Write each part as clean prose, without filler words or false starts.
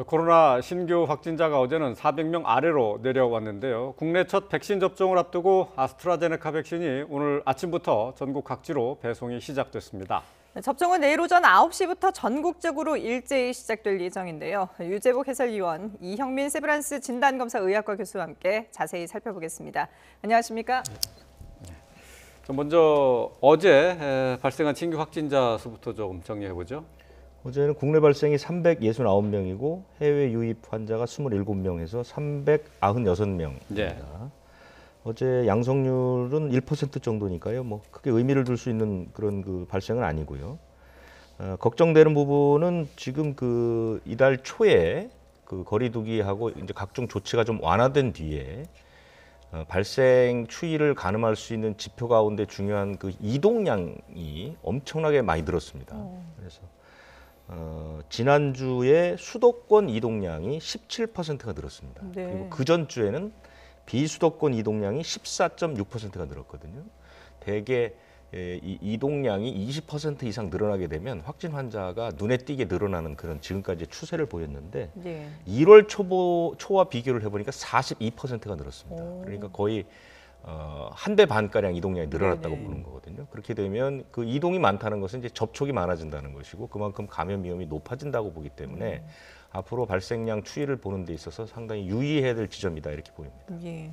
코로나 신규 확진자가 어제는 400명 아래로 내려왔는데요. 국내 첫 백신 접종을 앞두고 아스트라제네카 백신이 오늘 아침부터 전국 각지로 배송이 시작됐습니다. 접종은 내일 오전 9시부터 전국적으로 일제히 시작될 예정인데요. 유재복 해설위원, 이형민 세브란스 진단검사의학과 교수와 함께 자세히 살펴보겠습니다. 안녕하십니까? 먼저 어제 발생한 신규 확진자 수부터 좀 정리해보죠. 어제는 국내 발생이 369명이고 해외 유입 환자가 27명에서 396명입니다. 네. 어제 양성률은 1% 정도니까요. 뭐 크게 의미를 둘 수 있는 그런 발생은 아니고요. 걱정되는 부분은 지금 이달 초에 거리두기하고 이제 각종 조치가 좀 완화된 뒤에 발생 추이를 가늠할 수 있는 지표 가운데 중요한 이동량이 엄청나게 많이 늘었습니다. 그래서 지난주에 수도권 이동량이 17%가 늘었습니다. 네. 그리고 그 전주에는 비수도권 이동량이 14.6%가 늘었거든요. 대개 이 이동량이 20% 이상 늘어나게 되면 확진 환자가 눈에 띄게 늘어나는 그런 지금까지 추세를 보였는데 네. 1월 초와 비교를 해보니까 42%가 늘었습니다. 그러니까 거의 한 배 반가량 이동량이 늘어났다고 네네. 보는 거거든요. 그렇게 되면 그 이동이 많다는 것은 이제 접촉이 많아진다는 것이고 그만큼 감염 위험이 높아진다고 보기 때문에 앞으로 발생량 추이를 보는 데 있어서 상당히 유의해야 될 지점이다 이렇게 보입니다. 예.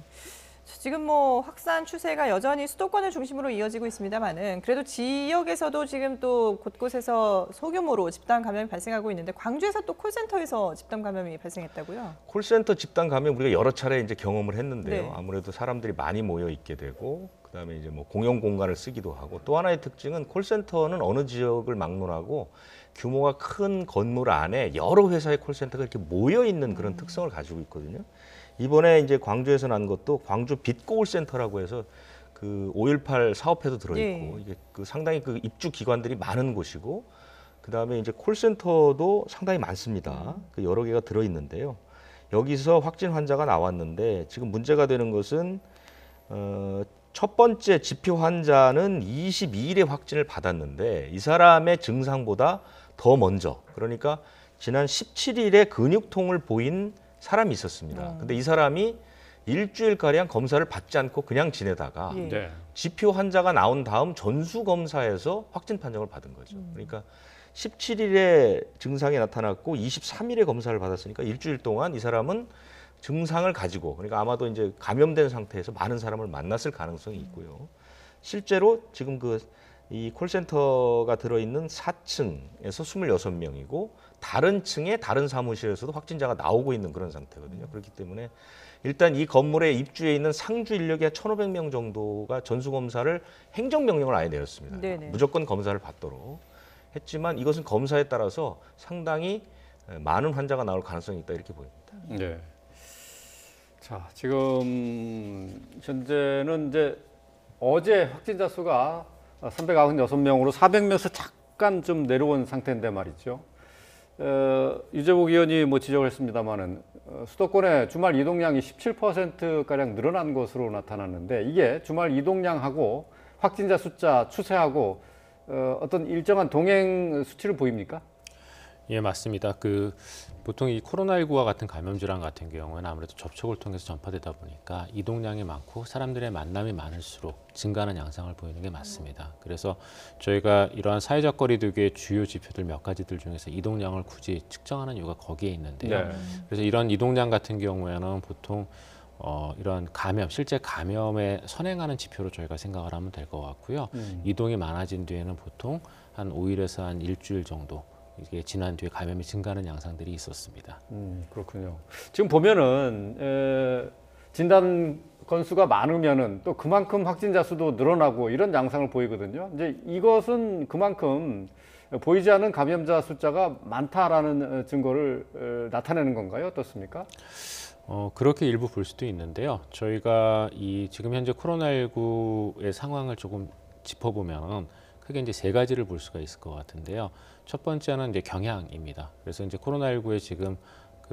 지금 확산 추세가 여전히 수도권을 중심으로 이어지고 있습니다만은 그래도 지역에서도 지금 또 곳곳에서 소규모로 집단 감염이 발생하고 있는데 광주에서 또 콜센터에서 집단 감염이 발생했다고요? 콜센터 집단 감염 우리가 여러 차례 이제 경험을 했는데요. 네. 아무래도 사람들이 많이 모여 있게 되고 그다음에 이제 공용 공간을 쓰기도 하고 또 하나의 특징은 콜센터는 어느 지역을 막론하고 규모가 큰 건물 안에 여러 회사의 콜센터가 이렇게 모여 있는 그런 특성을 가지고 있거든요. 이번에 이제 광주에서 난 것도 광주 빛고울센터라고 해서 5.18 사업회도 들어있고 예. 이게 상당히 입주 기관들이 많은 곳이고 그다음에 이제 콜센터도 상당히 많습니다. 여러 개가 들어있는데요. 여기서 확진 환자가 나왔는데 지금 문제가 되는 것은 첫 번째 지표 환자는 22일에 확진을 받았는데 이 사람의 증상보다 더 먼저 그러니까 지난 17일에 근육통을 보인 사람이 있었습니다. 근데 이 사람이 일주일가량 검사를 받지 않고 그냥 지내다가 예. 네. 지표 환자가 나온 다음 전수검사에서 확진 판정을 받은 거죠. 그러니까 17일에 증상이 나타났고 23일에 검사를 받았으니까 일주일 동안 이 사람은 증상을 가지고 그러니까 아마도 이제 감염된 상태에서 많은 사람을 만났을 가능성이 있고요. 실제로 지금 이 콜센터가 들어있는 4층에서 26명이고 다른 층에 다른 사무실에서도 확진자가 나오고 있는 그런 상태거든요. 그렇기 때문에 일단 이 건물에 입주해 있는 상주 인력이 한 1,500명 정도가 전수검사를 행정명령을 아예 내렸습니다. 네네. 무조건 검사를 받도록 했지만 이것은 검사에 따라서 상당히 많은 환자가 나올 가능성이 있다 이렇게 보입니다. 네. 자, 지금 현재는 이제 어제 확진자 수가 396명으로 400명에서 잠깐 좀 내려온 상태인데 말이죠. 유재복 의원이 지적을 했습니다마는 수도권의 주말 이동량이 17%가량 늘어난 것으로 나타났는데 이게 주말 이동량하고 확진자 숫자 추세하고 어떤 일정한 동행 수치를 보입니까? 예, 맞습니다. 보통 이 코로나19와 같은 감염 질환 같은 경우는 아무래도 접촉을 통해서 전파되다 보니까 이동량이 많고 사람들의 만남이 많을수록 증가하는 양상을 보이는 게 맞습니다. 그래서 저희가 이러한 사회적 거리두기의 주요 지표들 몇 가지들 중에서 이동량을 굳이 측정하는 이유가 거기에 있는데요. 네. 그래서 이런 이동량 같은 경우에는 보통 이런 실제 감염에 선행하는 지표로 저희가 생각을 하면 될 것 같고요. 이동이 많아진 뒤에는 보통 한 5일에서 한 일주일 정도 이게 지난 뒤에 감염이 증가하는 양상들이 있었습니다. 그렇군요. 지금 보면은 진단 건수가 많으면은 또 그만큼 확진자 수도 늘어나고 이런 양상을 보이거든요. 이제 이것은 그만큼 보이지 않는 감염자 숫자가 많다라는 증거를 나타내는 건가요? 어떻습니까? 그렇게 일부 볼 수도 있는데요. 저희가 지금 현재 코로나19의 상황을 조금 짚어보면 크게 이제 세 가지를 볼 수가 있을 것 같은데요. 첫 번째는 이제 경향입니다. 그래서 이제 코로나19의 지금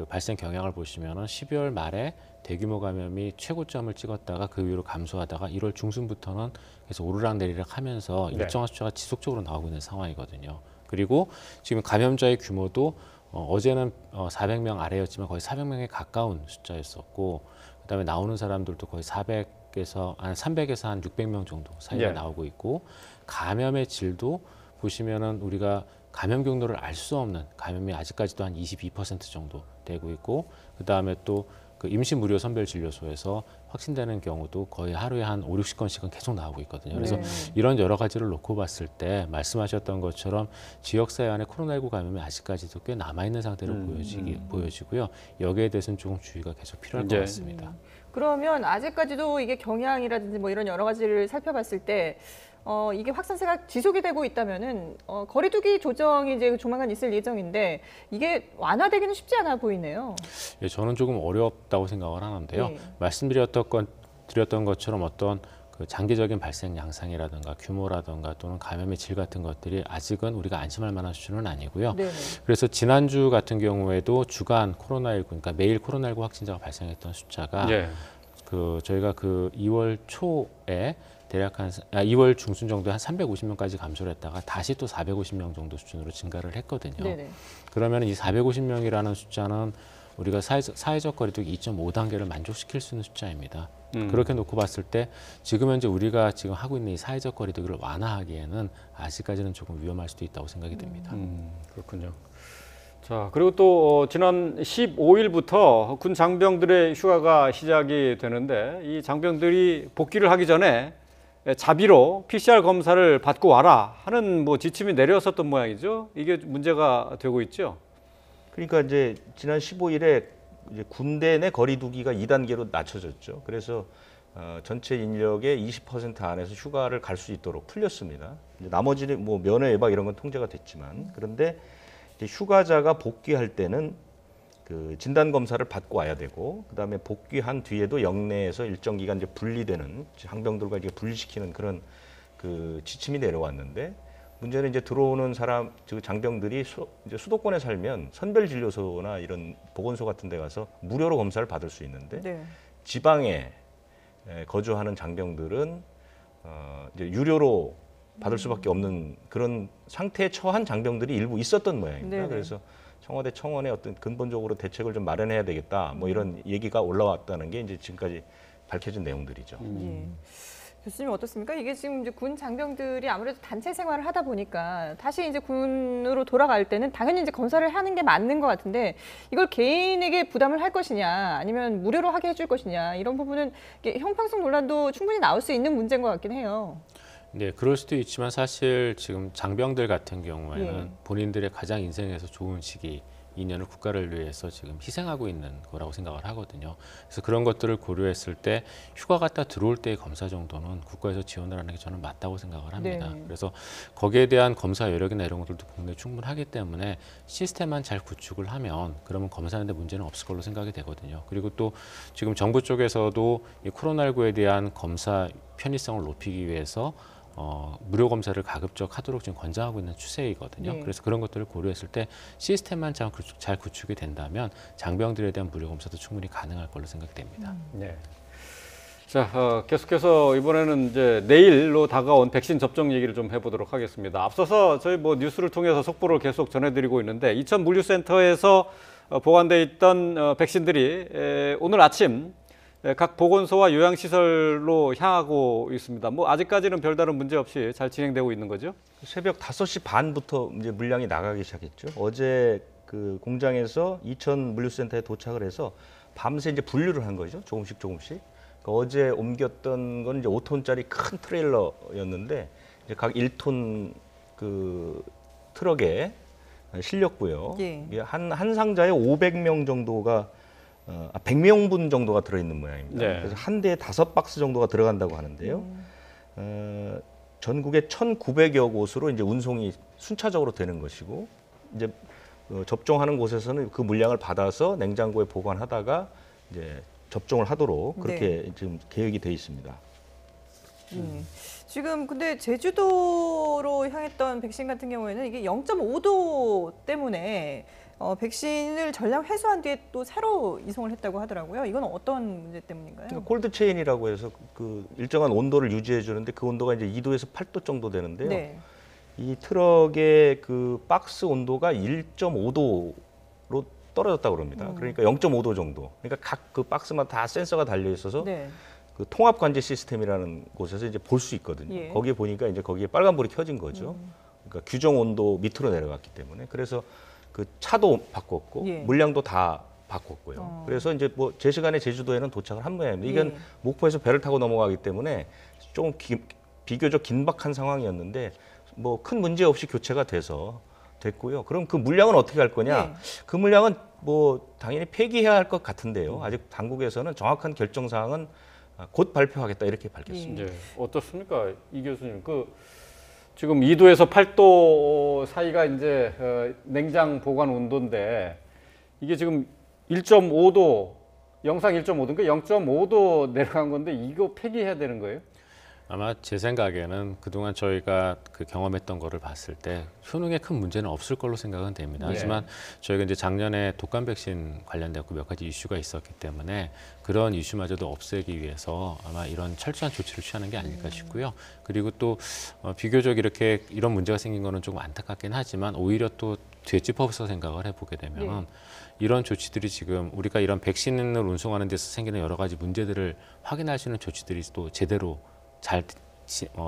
발생 경향을 보시면은 12월 말에 대규모 감염이 최고점을 찍었다가 그 이후로 감소하다가 1월 중순부터는 계속 오르락내리락 하면서 일정한 숫자가 지속적으로 나오고 있는 상황이거든요. 그리고 지금 감염자의 규모도 어제는 400명 아래였지만 거의 400명에 가까운 숫자였었고, 그다음에 나오는 사람들도 거의 300에서 한 600명 정도 사이가 예. 나오고 있고, 감염의 질도 보시면은 우리가 감염 경로를 알 수 없는 감염이 아직까지도 한 22% 정도 되고 있고, 그다음에 또 그 임시 무료 선별 진료소에서 확진되는 경우도 거의 하루에 한 5, 60건씩은 계속 나오고 있거든요. 그래서 네. 이런 여러 가지를 놓고 봤을 때 말씀하셨던 것처럼 지역사회 안에 코로나19 감염이 아직까지도 꽤 남아있는 상태로 보여지고요. 여기에 대해서는 조금 주의가 계속 필요할 것 네. 같습니다. 그러면 아직까지도 이게 경향이라든지 뭐 이런 여러 가지를 살펴봤을 때 이게 확산세가 지속이 되고 있다면은 거리두기 조정이 이제 조만간 있을 예정인데 이게 완화되기는 쉽지 않아 보이네요. 예, 저는 조금 어렵다고 생각을 하는데요. 네. 드렸던 것처럼 어떤 그 장기적인 발생 양상이라든가 규모라든가 또는 감염의 질 같은 것들이 아직은 우리가 안심할 만한 수준은 아니고요. 네네. 그래서 지난주 같은 경우에도 주간 코로나19, 그러니까 매일 코로나19 확진자가 발생했던 숫자가 예. 그 저희가 그 2월 초에 대략 2월 중순 정도에 한 350명까지 감소를 했다가 다시 또 450명 정도 수준으로 증가를 했거든요. 네네. 그러면 이 450명이라는 숫자는 우리가 사회적 거리두기 2.5단계를 만족시킬 수 있는 숫자입니다. 그렇게 놓고 봤을 때 지금 현재 우리가 지금 하고 있는 이 사회적 거리두기를 완화하기에는 아직까지는 조금 위험할 수도 있다고 생각이 됩니다. 그렇군요. 자, 그리고 또 지난 15일부터 군 장병들의 휴가가 시작이 되는데 이 장병들이 복귀를 하기 전에 자비로 PCR 검사를 받고 와라 하는 뭐 지침이 내려졌던 모양이죠. 이게 문제가 되고 있죠. 그러니까 이제 지난 15일에 이제 군대 내 거리두기가 2단계로 낮춰졌죠. 그래서 전체 인력의 20% 안에서 휴가를 갈 수 있도록 풀렸습니다. 이제 나머지는 뭐 면회 예방 이런 건 통제가 됐지만, 그런데 이제 휴가자가 복귀할 때는 그 진단 검사를 받고 와야 되고, 그다음에 복귀한 뒤에도 영내에서 일정 기간 이제 분리되는, 장병들과 이제 분리시키는 그런 그 지침이 내려왔는데, 문제는 이제 들어오는 사람, 즉 장병들이 이제 수도권에 살면 선별진료소나 이런 보건소 같은 데 가서 무료로 검사를 받을 수 있는데, 네. 지방에 거주하는 장병들은 이제 유료로 받을 수밖에 없는 그런 상태에 처한 장병들이 일부 있었던 모양입니다. 네네. 그래서 청와대 청원에 어떤 근본적으로 대책을 좀 마련해야 되겠다, 뭐 이런 얘기가 올라왔다는 게 이제 지금까지 밝혀진 내용들이죠. 예. 교수님 어떻습니까? 이게 지금 이제 군 장병들이 아무래도 단체 생활을 하다 보니까 다시 이제 군으로 돌아갈 때는 당연히 이제 검사를 하는 게 맞는 것 같은데, 이걸 개인에게 부담을 할 것이냐 아니면 무료로 하게 해줄 것이냐, 이런 부분은 이게 형평성 논란도 충분히 나올 수 있는 문제인 것 같긴 해요. 네, 그럴 수도 있지만 사실 지금 장병들 같은 경우에는 예. 본인들의 가장 인생에서 좋은 시기 2년을 국가를 위해서 지금 희생하고 있는 거라고 생각을 하거든요. 그래서 그런 것들을 고려했을 때 휴가 갔다 들어올 때의 검사 정도는 국가에서 지원을 하는 게 저는 맞다고 생각을 합니다. 네. 그래서 거기에 대한 검사 여력이나 이런 것들도 국내에 충분하기 때문에 시스템만 잘 구축을 하면 그러면 검사하는데 문제는 없을 걸로 생각이 되거든요. 그리고 또 지금 정부 쪽에서도 이 코로나19에 대한 검사 편의성을 높이기 위해서 무료 검사를 가급적 하도록 지금 권장하고 있는 추세이거든요. 네. 그래서 그런 것들을 고려했을 때 시스템만 잘 구축이 된다면 장병들에 대한 무료 검사도 충분히 가능할 걸로 생각됩니다. 네. 자, 계속해서 이번에는 이제 내일로 다가온 백신 접종 얘기를 좀 해보도록 하겠습니다. 앞서서 저희 뭐 뉴스를 통해서 속보를 계속 전해드리고 있는데 이천 물류센터에서 보관돼 있던 백신들이 오늘 아침 각 보건소와 요양시설로 향하고 있습니다. 뭐 아직까지는 별다른 문제 없이 잘 진행되고 있는 거죠? 새벽 5시 반부터 이제 물량이 나가기 시작했죠. 어제 그 공장에서 이천 물류센터에 도착을 해서 밤새 이제 분류를 한 거죠. 조금씩. 그러니까 어제 옮겼던 건 이제 5톤짜리 큰 트레일러였는데 이제 각 1톤 그 트럭에 실렸고요. 예. 이게 한 상자에 500명 정도가 100명분 정도가 들어있는 모양입니다. 네. 그래서 한 대에 5박스 정도가 들어간다고 하는데요. 전국에 1,900여 곳으로 이제 운송이 순차적으로 되는 것이고, 이제 접종하는 곳에서는 그 물량을 받아서 냉장고에 보관하다가 이제 접종을 하도록 그렇게 네. 지금 계획이 돼 있습니다. 지금 근데 제주도로 향했던 백신 같은 경우에는 이게 0.5도 때문에 백신을 전량 회수한 뒤에 또 새로 이송을 했다고 하더라고요. 이건 어떤 문제 때문인가요? 그러니까 콜드 체인이라고 해서 그 일정한 온도를 유지해 주는데 그 온도가 이제 2도에서 8도 정도 되는데요. 네. 이 트럭의 그 박스 온도가 1.5도 떨어졌다고 그럽니다. 그러니까 0.5도 정도. 그러니까 각 그 박스마다 다 센서가 달려 있어서 네. 그 통합 관제 시스템이라는 곳에서 이제 볼 수 있거든요. 예. 거기에 보니까 이제 거기에 빨간불이 켜진 거죠. 그러니까 규정 온도 밑으로 내려갔기 때문에 그래서 그 차도 바꿨고 예. 물량도 다 바꿨고요. 그래서 이제 뭐 제 시간에 제주도에는 도착을 한 모양입니다. 이건 예. 목포에서 배를 타고 넘어가기 때문에 좀 비교적 긴박한 상황이었는데 뭐 큰 문제 없이 교체가 돼서 됐고요. 그럼 그 물량은 어떻게 할 거냐? 예. 그 물량은 뭐 당연히 폐기해야 할 것 같은데요. 아직 당국에서는 정확한 결정 사항은 곧 발표하겠다 이렇게 밝혔습니다. 네. 어떻습니까, 이 교수님? 그 지금 2도에서 8도 사이가 이제 냉장 보관 온도인데 이게 지금 1.5도, 영상 1.5도인가 0.5도 내려간 건데 이거 폐기해야 되는 거예요? 아마 제 생각에는 그동안 저희가 그 경험했던 거를 봤을 때 효능에 큰 문제는 없을 걸로 생각은 됩니다. 네. 하지만 저희가 이제 작년에 독감 백신 관련된 몇 가지 이슈가 있었기 때문에 그런 이슈마저도 없애기 위해서 아마 이런 철저한 조치를 취하는 게 아닐까 싶고요. 그리고 또 비교적 이렇게 이런 문제가 생긴 거는 조금 안타깝긴 하지만 오히려 또 되짚어서 생각을 해보게 되면 이런 조치들이 지금 우리가 이런 백신을 운송하는 데서 생기는 여러 가지 문제들을 확인할 수 있는 조치들이 또 제대로 잘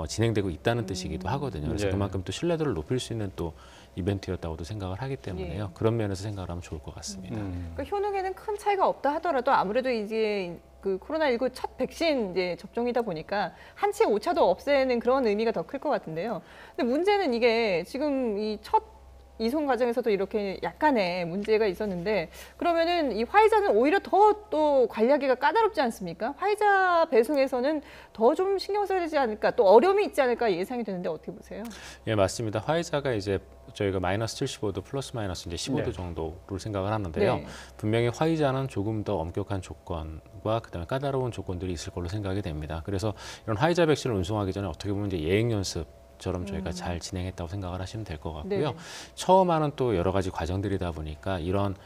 진행되고 있다는 뜻이기도 하거든요. 그래서 네. 그만큼 또 신뢰도를 높일 수 있는 또 이벤트였다고도 생각을 하기 때문에요. 예. 그런 면에서 생각을 하면 좋을 것 같습니다. 그러니까 효능에는 큰 차이가 없다 하더라도 아무래도 이제 그 코로나19 첫 백신 이제 접종이다 보니까 한치의 오차도 없애는 그런 의미가 더 클 것 같은데요. 근데 문제는 이게 지금 이 첫 이송 과정에서도 이렇게 약간의 문제가 있었는데 그러면은 이 화이자는 오히려 더 또 관리하기가 까다롭지 않습니까? 화이자 배송에서는 더 좀 신경 써야 되지 않을까, 또 어려움이 있지 않을까 예상이 되는데 어떻게 보세요? 예, 맞습니다. 화이자가 이제 저희가 마이너스 75도 플러스 마이너스 이제 15도 네. 정도로 생각을 하는데요. 네. 분명히 화이자는 조금 더 엄격한 조건과 그다음에 까다로운 조건들이 있을 걸로 생각이 됩니다. 그래서 이런 화이자 백신을 운송하기 전에 어떻게 보면 이제 예행 연습처럼 저희가 잘 진행했다고 생각을 하시면 될 것 같고요. 네. 처음 하는 또 여러 가지 과정들이다 보니까 이런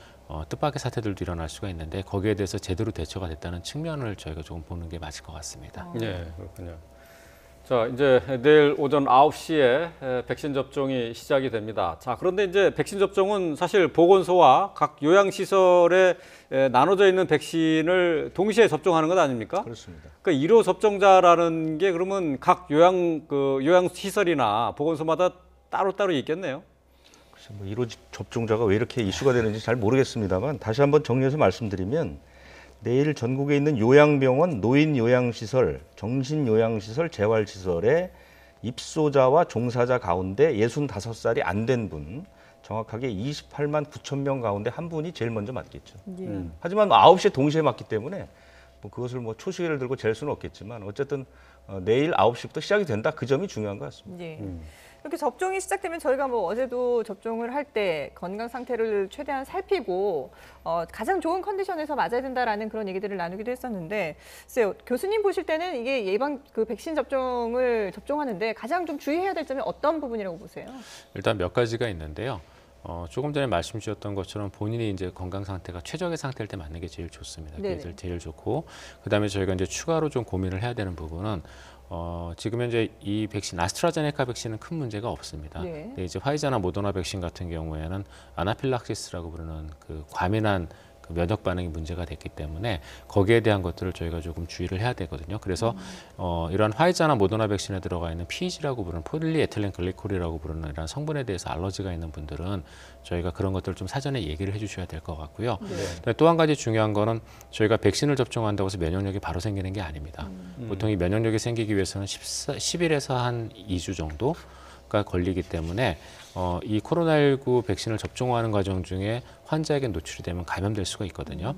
뜻밖의 사태들도 일어날 수가 있는데 거기에 대해서 제대로 대처가 됐다는 측면을 저희가 조금 보는 게 맞을 것 같습니다. 네, 그렇군요. 자, 이제 내일 오전 9시에 백신 접종이 시작이 됩니다. 자, 그런데 이제 백신 접종은 사실 보건소와 각 요양시설에 나눠져 있는 백신을 동시에 접종하는 것 아닙니까? 그렇습니다. 그러니까 1호 접종자라는 게 그러면 각 요양시설이나 보건소마다 따로따로 있겠네요. 글쎄 뭐 1호 접종자가 왜 이렇게 이슈가 되는지 잘 모르겠습니다만 다시 한번 정리해서 말씀드리면 내일 전국에 있는 요양병원, 노인요양시설, 정신요양시설, 재활시설의 입소자와 종사자 가운데 65살이 안 된 분, 정확하게 28만 9천 명 가운데 한 분이 제일 먼저 맞겠죠. 예. 하지만 9시에 동시에 맞기 때문에 뭐 그것을 뭐 초시계를 들고 잴 수는 없겠지만 어쨌든 내일 9시부터 시작이 된다. 그 점이 중요한 것 같습니다. 예. 이렇게 접종이 시작되면 저희가 뭐 어제도 접종을 할 때 건강 상태를 최대한 살피고 가장 좋은 컨디션에서 맞아야 된다라는 그런 얘기들을 나누기도 했었는데, 글쎄요, 교수님 보실 때는 이게 예방 그 백신 접종을 접종하는데 가장 좀 주의해야 될 점이 어떤 부분이라고 보세요? 일단 몇 가지가 있는데요. 조금 전에 말씀 주셨던 것처럼 본인이 이제 건강 상태가 최적의 상태일 때 맞는 게 제일 좋습니다. 네네. 그게 제일 좋고, 그다음에 저희가 이제 추가로 좀 고민을 해야 되는 부분은 지금 현재 이 백신 아스트라제네카 백신은 큰 문제가 없습니다. 네. 근데 이제 화이자나 모더나 백신 같은 경우에는 아나필락시스라고 부르는 그 과민한 그 면역 반응이 문제가 됐기 때문에 거기에 대한 것들을 저희가 조금 주의를 해야 되거든요. 그래서 이런 화이자나 모더나 백신에 들어가 있는 PEG라고 부르는 폴리에틸렌 글리콜이라고 부르는 이런 성분에 대해서 알러지가 있는 분들은 저희가 그런 것들을 좀 사전에 얘기를 해주셔야 될 것 같고요. 또 한 가지 중요한 거는 저희가 백신을 접종한다고 해서 면역력이 바로 생기는 게 아닙니다. 보통 이 면역력이 생기기 위해서는 10일에서 한 2주 정도가 걸리기 때문에 이 코로나19 백신을 접종하는 과정 중에 환자에게 노출이 되면 감염될 수가 있거든요.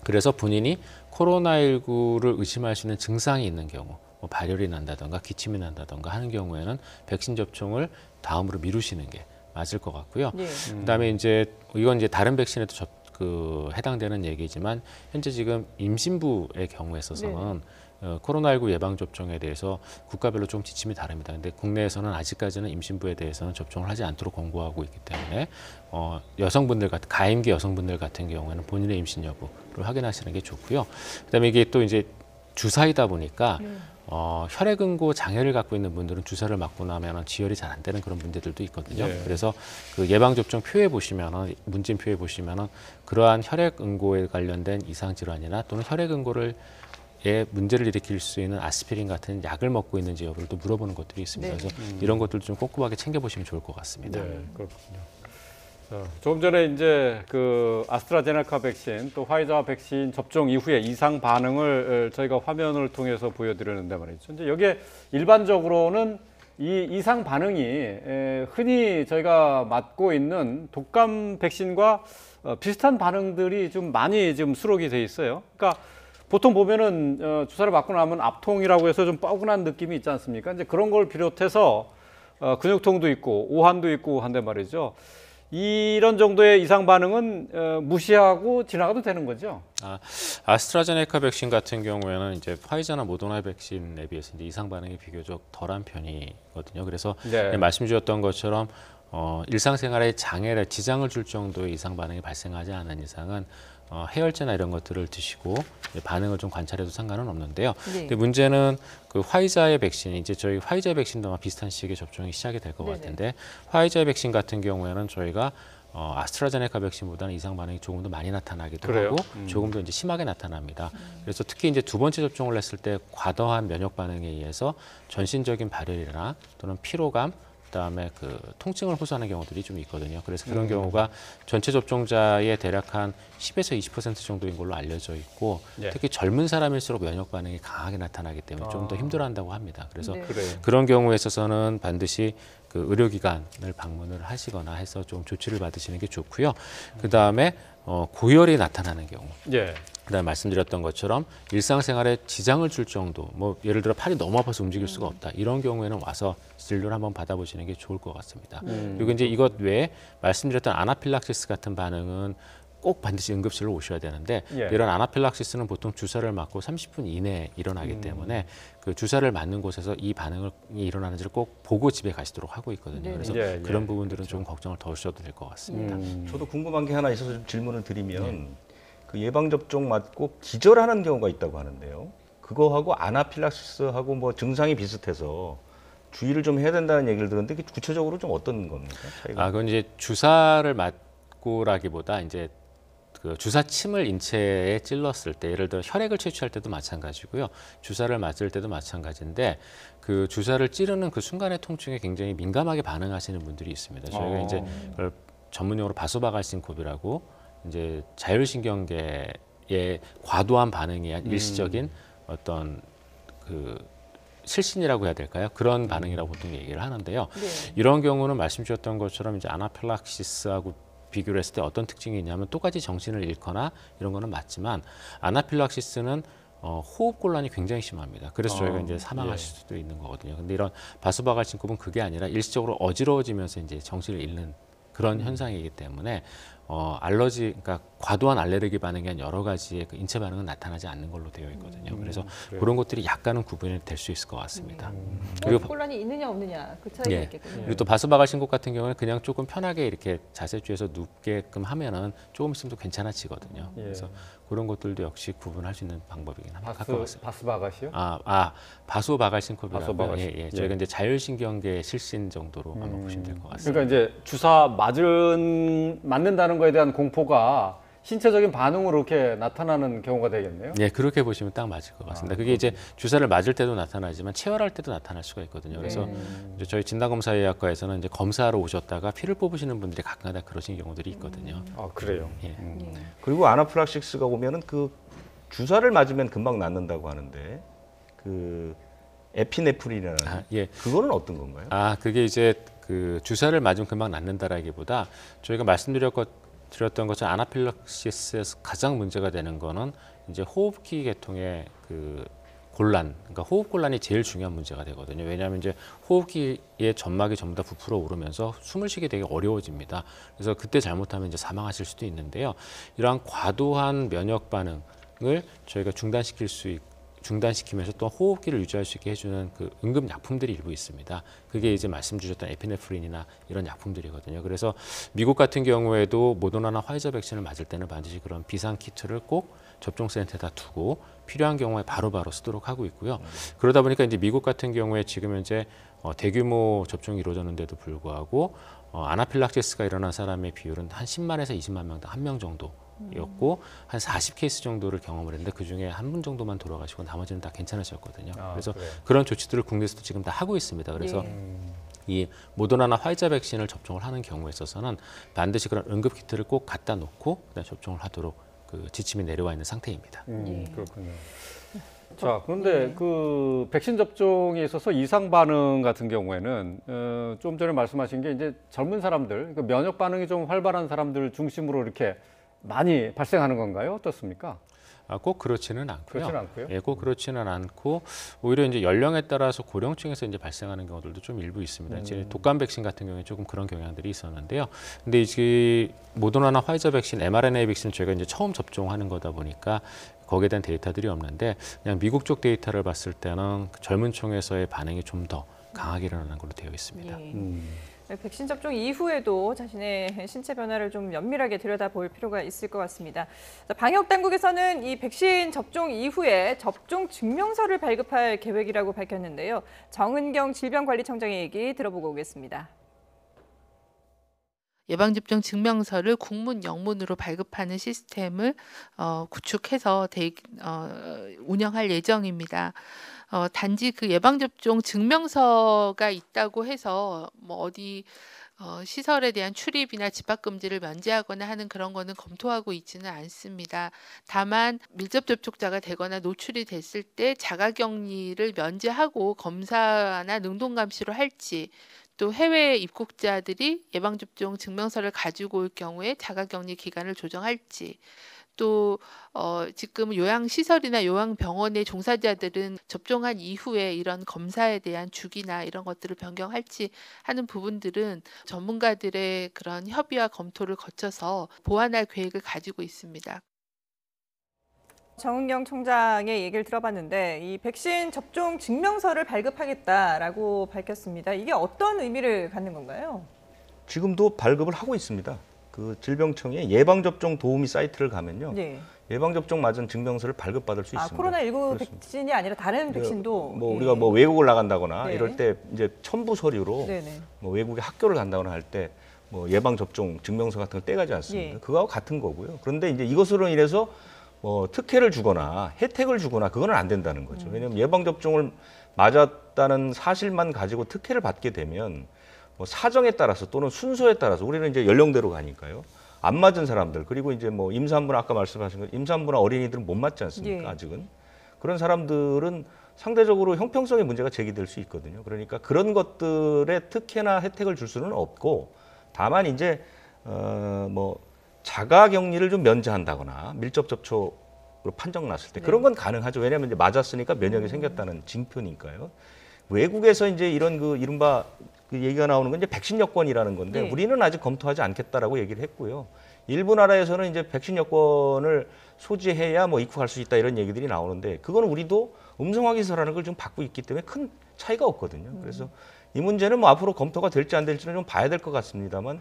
그래서 본인이 코로나19를 의심할 수 있는 증상이 있는 경우, 뭐 발열이 난다던가 기침이 난다던가 하는 경우에는 백신 접종을 다음으로 미루시는 게 맞을 것 같고요. 예. 그다음에 이제 이건 이제 다른 백신에도 해당되는 얘기지만 현재 지금 임신부의 경우에 있어서는 코로나19 예방 접종에 대해서 국가별로 좀 지침이 다릅니다. 근데 국내에서는 아직까지는 임신부에 대해서는 접종을 하지 않도록 권고하고 있기 때문에 여성분들 같은 가임기 여성분들 같은 경우에는 본인의 임신 여부를 확인하시는 게 좋고요. 그다음에 이게 또 이제 주사이다 보니까 혈액응고 장애를 갖고 있는 분들은 주사를 맞고 나면 지혈이 잘 안 되는 그런 문제들도 있거든요. 네. 그래서 그 예방접종 표에 보시면은 문진표에 보시면은 그러한 혈액응고에 관련된 이상 질환이나 또는 혈액응고를 문제를 일으킬 수 있는 아스피린 같은 약을 먹고 있는지 여부를 또 물어보는 것들이 있습니다. 네. 그래서 이런 것들도 좀 꼼꼼하게 챙겨보시면 좋을 것 같습니다. 네, 그렇군요. 자, 조금 전에 이제 그 아스트라제네카 백신 또 화이자 백신 접종 이후에 이상 반응을 저희가 화면을 통해서 보여드렸는데 말이죠. 이제 여기에 일반적으로는 이 이상 반응이 흔히 저희가 맞고 있는 독감 백신과 비슷한 반응들이 좀 많이 지금 수록이 돼 있어요. 그러니까 보통 보면은 주사를 맞고 나면 압통이라고 해서 좀 뻐근한 느낌이 있지 않습니까? 이제 그런 걸 비롯해서 근육통도 있고 오한도 있고 한데 말이죠. 이런 정도의 이상 반응은 무시하고 지나가도 되는 거죠. 아스트라제네카 백신 같은 경우에는 이제 화이자나 모더나 백신에 비해서 이제 이상 반응이 비교적 덜한 편이거든요. 그래서 네. 말씀 주셨던 것처럼 일상생활에 장애를 지장을 줄 정도의 이상 반응이 발생하지 않은 이상은 해열제나 이런 것들을 드시고 반응을 좀 관찰해도 상관은 없는데요. 네. 근데 문제는 그 화이자의 백신이 이제 저희 화이자 백신도 아마 비슷한 시기에 접종이 시작이 될 것 네네. 같은데 화이자 백신 같은 경우에는 저희가 아스트라제네카 백신보다는 이상 반응이 조금 더 많이 나타나기도 그래요? 하고 조금 더 이제 심하게 나타납니다. 그래서 특히 이제 두 번째 접종을 했을 때 과도한 면역 반응에 의해서 전신적인 발열이나 또는 피로감 그다음에 그 통증을 호소하는 경우들이 좀 있거든요. 그래서 그런 경우가 전체 접종자의 대략 한 10에서 20% 정도인 걸로 알려져 있고 예. 특히 젊은 사람일수록 면역 반응이 강하게 나타나기 때문에 좀 더 힘들어한다고 합니다. 그래서 네. 그래요. 그런 경우에 있어서는 반드시 그 의료기관을 방문을 하시거나 해서 좀 조치를 받으시는 게 좋고요. 그다음에 고열이 나타나는 경우 예. 그다음에 말씀드렸던 것처럼 일상생활에 지장을 줄 정도, 뭐 예를 들어 팔이 너무 아파서 움직일 수가 없다. 이런 경우에는 와서 진료를 한번 받아보시는 게 좋을 것 같습니다. 그리고 이제 이것 외에 말씀드렸던 아나필락시스 같은 반응은 꼭 반드시 응급실로 오셔야 되는데 예. 이런 아나필락시스는 보통 주사를 맞고 30분 이내에 일어나기 때문에 그 주사를 맞는 곳에서 이 반응이 일어나는지를 꼭 보고 집에 가시도록 하고 있거든요. 네네. 그래서 예, 예. 그런 부분들은 좀 걱정을 덜 하셔도 될 것 같습니다. 저도 궁금한 게 하나 있어서 좀 질문을 드리면 그 예방 접종 맞고 기절하는 경우가 있다고 하는데요. 그거하고 아나필락시스하고 뭐 증상이 비슷해서 주의를 좀 해야 된다는 얘기를 들었는데 그게 구체적으로 좀 어떤 겁니까? 차이가? 그건 이제 주사를 맞고라기보다 이제 그 주사 침을 인체에 찔렀을 때 예를 들어 혈액을 채취할 때도 마찬가지고요. 주사를 맞을 때도 마찬가지인데 그 주사를 찌르는 그 순간의 통증에 굉장히 민감하게 반응하시는 분들이 있습니다. 저희가 이제 그걸 전문용어로 바소바갈신코비라고 이제 자율신경계의 과도한 반응에 의한 일시적인 어떤 그 실신이라고 해야 될까요? 그런 반응이라고 보통 얘기를 하는데요. 네. 이런 경우는 말씀 주셨던 것처럼 이제 아나필락시스하고 비교를 했을 때 어떤 특징이 있냐면 똑같이 정신을 잃거나 이런 거는 맞지만 아나필락시스는 호흡 곤란이 굉장히 심합니다. 그래서 저희가 이제 사망하실 수도 있는 거거든요. 근데 이런 바소바갈신코비는 그게 아니라 일시적으로 어지러워지면서 이제 정신을 잃는 그런 현상이기 때문에 알러지, 그러니까 과도한 알레르기 반응에 한 여러 가지의 그 인체 반응은 나타나지 않는 걸로 되어 있거든요. 그래서 그래요. 그런 것들이 약간은 구분이 될 수 있을 것 같습니다. 그리고 혼란이 있느냐 없느냐 그 차이가 예. 있겠군요. 그리고 또 바소바갈신곡 같은 경우는 그냥 조금 편하게 이렇게 자세 취해서 눕게끔 하면은 조금 있으면 또 괜찮아지거든요. 예. 그래서 그런 것들도 역시 구분할 수 있는 방법이긴 할 것 같습니다. 바스바가시요? 바소바갈신코비라고 바소바갈신. 예, 저희가 이제 자율신경계 실신 정도로 아마 보시면 될 것 같습니다. 그러니까 이제 주사 맞는다는 거에 대한 공포가 신체적인 반응으로 이렇게 나타나는 경우가 되겠네요. 예, 그렇게 보시면 딱 맞을 것 같습니다. 그게 이제 주사를 맞을 때도 나타나지만 체열할 때도 나타날 수가 있거든요. 그래서 이제 저희 진단검사의학과에서는 이제 검사하러 오셨다가 피를 뽑으시는 분들이 가끔가다 그러신 경우들이 있거든요. 아, 그래요. 예. 그리고 아나필락시스가 오면은 그 주사를 맞으면 금방 낫는다고 하는데 그 에피네프린이라는 예. 그거는 어떤 건가요? 그게 이제 그 주사를 맞으면 금방 낫는다라기보다 저희가 말씀드렸던 것처럼 아나필락시스에서 가장 문제가 되는 거는 이제 호흡기 계통의 그 곤란, 그러니까 호흡 곤란이 제일 중요한 문제가 되거든요. 왜냐하면 이제 호흡기의 점막이 전부 다 부풀어 오르면서 숨을 쉬기 되게 어려워집니다. 그래서 그때 잘못하면 이제 사망하실 수도 있는데요. 이러한 과도한 면역 반응을 저희가 중단시키면서 또 호흡기를 유지할 수 있게 해주는 그 응급 약품들이 일부 있습니다. 그게 이제 말씀 주셨던 에피네프린이나 이런 약품들이거든요. 그래서 미국 같은 경우에도 모더나나 화이자 백신을 맞을 때는 반드시 그런 비상 키트를 꼭 접종센터에다 두고 필요한 경우에 바로바로 쓰도록 하고 있고요. 그러다 보니까 이제 미국 같은 경우에 지금 현재 대규모 접종이 이루어졌는데도 불구하고 아나필락시스가 일어난 사람의 비율은 한 10만에서 20만 명당 1명 정도였고 한 40케이스 정도를 경험을 했는데 그중에 한 분 정도만 돌아가시고 나머지는 다 괜찮으셨거든요. 그래서 그래요? 그런 조치들을 국내에서도 지금 다 하고 있습니다. 그래서 이 모더나나 화이자 백신을 접종을 하는 경우에 있어서는 반드시 그런 응급 키트를 꼭 갖다 놓고 그다음에 접종을 하도록 그 지침이 내려와 있는 상태입니다. 그렇군요. 자, 그런데 그 백신 접종에 있어서 이상 반응 같은 경우에는 좀 전에 말씀하신 게 이제 젊은 사람들, 그러니까 면역 반응이 좀 활발한 사람들 중심으로 이렇게 많이 발생하는 건가요? 어떻습니까? 꼭 그렇지는 않고요. 그렇지는 않고요. 예, 꼭 그렇지는 않고 오히려 이제 연령에 따라서 고령층에서 이제 발생하는 경우들도 좀 일부 있습니다. 이제 독감 백신 같은 경우에 조금 그런 경향들이 있었는데요. 근데 이제 모더나나 화이자 백신, mRNA 백신 저희가 이제 처음 접종하는 거다 보니까 거기에 대한 데이터들이 없는데 그냥 미국 쪽 데이터를 봤을 때는 젊은 층에서의 반응이 좀 더 강하게 일어나는 걸로 되어 있습니다. 백신 접종 이후에도 자신의 신체 변화를 좀 면밀하게 들여다볼 필요가 있을 것 같습니다. 방역 당국에서는 이 백신 접종 이후에 접종 증명서를 발급할 계획이라고 밝혔는데요. 정은경 질병관리청장의 얘기 들어보고 오겠습니다. 예방접종 증명서를 국문 영문으로 발급하는 시스템을 구축해서 운영할 예정입니다. 단지 그 예방접종 증명서가 있다고 해서 뭐 어디 시설에 대한 출입이나 집합금지를 면제하거나 하는 그런 거는 검토하고 있지는 않습니다. 다만 밀접 접촉자가 되거나 노출이 됐을 때 자가격리를 면제하고 검사나 능동감시로 할지 또 해외 입국자들이 예방접종 증명서를 가지고 올 경우에 자가격리 기간을 조정할지 또 지금 요양시설이나 요양병원의 종사자들은 접종한 이후에 이런 검사에 대한 주기나 이런 것들을 변경할지 하는 부분들은 전문가들의 그런 협의와 검토를 거쳐서 보완할 계획을 가지고 있습니다. 정은경 총장의 얘기를 들어봤는데 이 백신 접종 증명서를 발급하겠다라고 밝혔습니다. 이게 어떤 의미를 갖는 건가요? 지금도 발급을 하고 있습니다. 그 질병청의 예방접종 도우미 사이트를 가면요. 네. 예방접종 맞은 증명서를 발급받을 수 있습니다. 코로나19 그렇습니다. 백신이 아니라 다른 백신도 우리가 뭐 외국을 나간다거나 네. 이럴 때 이제 첨부 서류로 네네. 뭐 외국에 학교를 간다거나 할 때 뭐 예방접종 증명서 같은 거 떼가지 않습니까? 예. 그거하고 같은 거고요. 그런데 이제 이것으로 인해서 뭐 특혜를 주거나 혜택을 주거나 그거는 안 된다는 거죠. 왜냐하면 예방접종을 맞았다는 사실만 가지고 특혜를 받게 되면 뭐 사정에 따라서 또는 순서에 따라서 우리는 이제 연령대로 가니까요. 안 맞은 사람들 그리고 이제 뭐 임산부나 아까 말씀하신 것 임산부나 어린이들은 못 맞지 않습니까? 예. 아직은 그런 사람들은 상대적으로 형평성의 문제가 제기될 수 있거든요. 그러니까 그런 것들의 특혜나 혜택을 줄 수는 없고 다만 이제 뭐 자가격리를 좀 면제한다거나 밀접 접촉으로 판정 났을 때 그런 건 가능하죠. 왜냐하면 이제 맞았으니까 면역이 생겼다는 징표니까요. 외국에서 이제 이런 그 이른바 그 얘기가 나오는 건 이제 백신 여권이라는 건데 네. 우리는 아직 검토하지 않겠다라고 얘기를 했고요. 일부 나라에서는 이제 백신 여권을 소지해야 뭐 입국할 수 있다 이런 얘기들이 나오는데 그거는 우리도 음성 확인서라는 걸 좀 받고 있기 때문에 큰 차이가 없거든요. 그래서 이 문제는 뭐 앞으로 검토가 될지 안 될지는 좀 봐야 될 것 같습니다만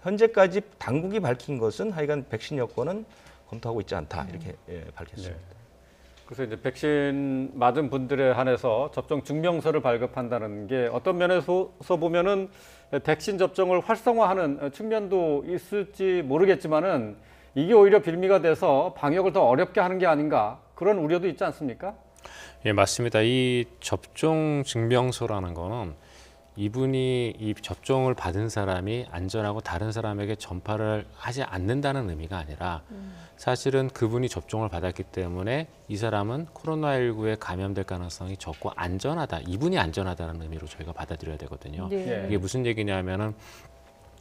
현재까지 당국이 밝힌 것은 하여간 백신 여권은 검토하고 있지 않다 이렇게 밝혔습니다. 그래서 이제 백신 맞은 분들에 한해서 접종 증명서를 발급한다는 게 어떤 면에서 보면은 백신 접종을 활성화하는 측면도 있을지 모르겠지만은 이게 오히려 빌미가 돼서 방역을 더 어렵게 하는 게 아닌가 그런 우려도 있지 않습니까? 예, 맞습니다. 이 접종 증명서라는 거는 이분이 이 접종을 받은 사람이 안전하고 다른 사람에게 전파를 하지 않는다는 의미가 아니라 사실은 그분이 접종을 받았기 때문에 이 사람은 코로나19에 감염될 가능성이 적고 안전하다. 이분이 안전하다는 의미로 저희가 받아들여야 되거든요. 네. 이게 무슨 얘기냐면은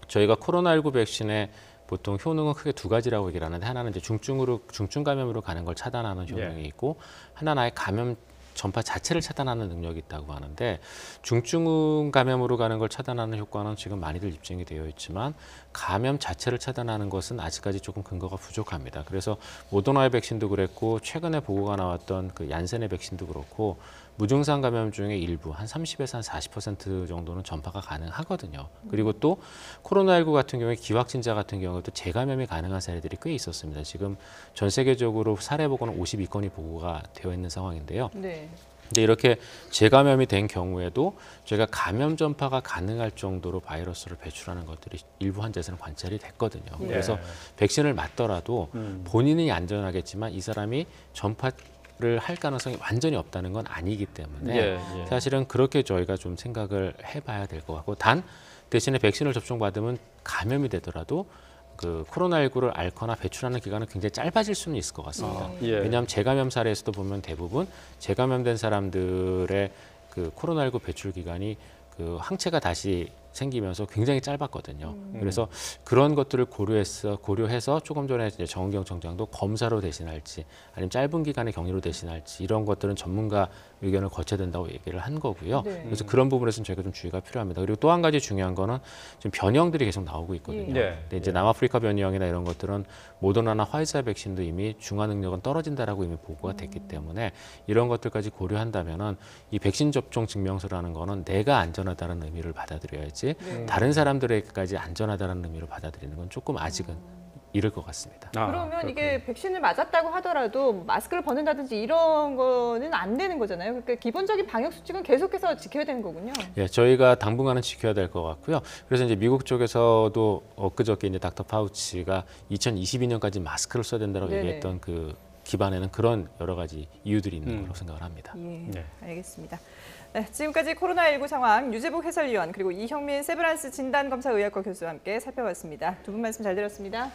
저희가 코로나19 백신의 보통 효능은 크게 두 가지라고 얘기를 하는데 하나는 이제 중증 감염으로 가는 걸 차단하는 효능이 있고 하나는 아예 감염 전파 자체를 차단하는 능력이 있다고 하는데 중증 감염으로 가는 걸 차단하는 효과는 지금 많이들 입증이 되어 있지만 감염 자체를 차단하는 것은 아직까지 조금 근거가 부족합니다. 그래서 모더나의 백신도 그랬고 최근에 보고가 나왔던 그 얀센의 백신도 그렇고 무증상 감염 중에 일부 한 30에서 한 40% 정도는 전파가 가능하거든요. 그리고 또 코로나19 같은 경우에 기확진자 같은 경우도 재감염이 가능한 사례들이 꽤 있었습니다. 지금 전 세계적으로 사례 보고는 52건이 보고가 되어 있는 상황인데요. 네. 근데 이렇게 재감염이 된 경우에도 저희가 감염 전파가 가능할 정도로 바이러스를 배출하는 것들이 일부 환자에서는 관찰이 됐거든요. 예. 그래서 백신을 맞더라도 본인이 안전하겠지만 이 사람이 전파를 할 가능성이 완전히 없다는 건 아니기 때문에 예, 예. 사실은 그렇게 저희가 좀 생각을 해봐야 될 것 같고 단 대신에 백신을 접종받으면 감염이 되더라도 그 코로나19를 앓거나 배출하는 기간은 굉장히 짧아질 수는 있을 것 같습니다. 예. 왜냐하면 재감염 사례에서도 보면 대부분 재감염된 사람들의 그 코로나19 배출 기간이 그 항체가 다시 생기면서 굉장히 짧았거든요. 그래서 그런 것들을 고려해서 조금 전에 이제 정은경 청장도 검사로 대신할지 아니면 짧은 기간의 격리로 대신할지 이런 것들은 전문가 의견을 거쳐야 된다고 얘기를 한 거고요. 네. 그래서 그런 부분에서는 저희가 좀 주의가 필요합니다. 그리고 또 한 가지 중요한 거는 지금 변형들이 계속 나오고 있거든요. 예. 근데 이제 남아프리카 변형이나 이런 것들은 모더나나 화이자 백신도 이미 중화 능력은 떨어진다라고 이미 보고가 됐기 때문에 이런 것들까지 고려한다면은 이 백신 접종 증명서라는 거는 내가 안전하다는 의미를 받아들여야지 네. 다른 사람들에게까지 안전하다는 의미로 받아들이는 건 조금 아직은 이를 것 같습니다. 그러면 이게 백신을 맞았다고 하더라도 마스크를 벗는다든지 이런 거는 안 되는 거잖아요. 그러니까 기본적인 방역 수칙은 계속해서 지켜야 되는 거군요. 예, 저희가 당분간은 지켜야 될 것 같고요. 그래서 이제 미국 쪽에서도 엊그저께 이제 닥터 파우치가 2022년까지 마스크를 써야 된다고 네네. 얘기했던 그 기반에는 그런 여러 가지 이유들이 있는 걸로 생각을 합니다. 예, 네. 알겠습니다. 네, 지금까지 코로나19 상황 유재복 해설위원 그리고 이형민 세브란스 진단검사의학과 교수와 함께 살펴봤습니다. 두 분 말씀 잘 들었습니다.